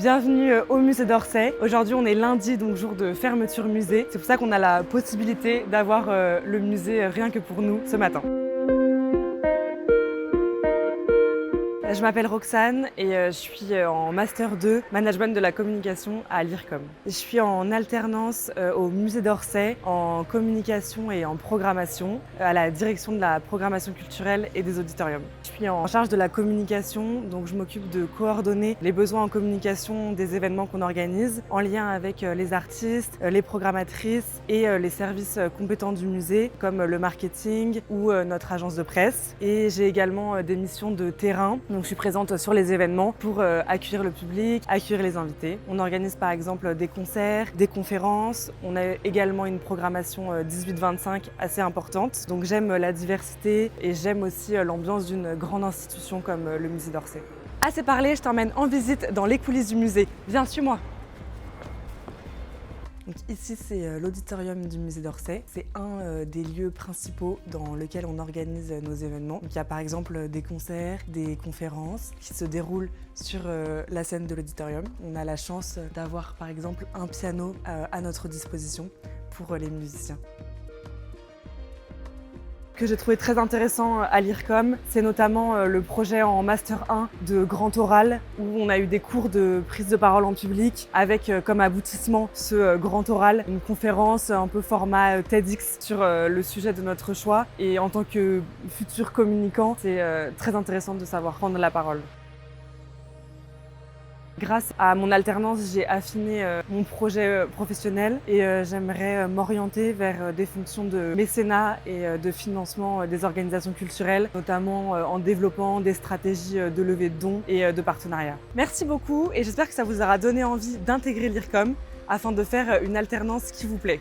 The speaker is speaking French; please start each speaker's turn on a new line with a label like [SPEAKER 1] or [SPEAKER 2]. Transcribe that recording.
[SPEAKER 1] Bienvenue au musée d'Orsay. Aujourd'hui on est lundi, donc jour de fermeture musée. C'est pour ça qu'on a la possibilité d'avoir le musée rien que pour nous ce matin. Je m'appelle Roxane et je suis en Master 2 Management de la communication à l'IRCOM. Je suis en alternance au musée d'Orsay en communication et en programmation à la direction de la programmation culturelle et des auditoriums. Je suis en charge de la communication, donc je m'occupe de coordonner les besoins en communication des événements qu'on organise en lien avec les artistes, les programmatrices et les services compétents du musée comme le marketing ou notre agence de presse. Et j'ai également des missions de terrain. Donc, je suis présente sur les événements pour accueillir le public, accueillir les invités. On organise par exemple des concerts, des conférences. On a également une programmation 18-25 assez importante. Donc j'aime la diversité et j'aime aussi l'ambiance d'une grande institution comme le musée d'Orsay. Assez parlé, je t'emmène en visite dans les coulisses du musée. Viens, suis-moi. Donc ici, c'est l'auditorium du musée d'Orsay. C'est un des lieux principaux dans lequel on organise nos événements. Donc, il y a par exemple des concerts, des conférences qui se déroulent sur la scène de l'auditorium. On a la chance d'avoir par exemple un piano à notre disposition pour les musiciens. Ce que j'ai trouvé très intéressant à l'IRCOM, c'est notamment le projet en Master 1 de Grand Oral, où on a eu des cours de prise de parole en public avec comme aboutissement ce Grand Oral, une conférence un peu format TEDx sur le sujet de notre choix. Et en tant que futur communicant, c'est très intéressant de savoir prendre la parole. Grâce à mon alternance, j'ai affiné mon projet professionnel et j'aimerais m'orienter vers des fonctions de mécénat et de financement des organisations culturelles, notamment en développant des stratégies de levée de dons et de partenariat. Merci beaucoup et j'espère que ça vous aura donné envie d'intégrer l'IRCOM afin de faire une alternance qui vous plaît.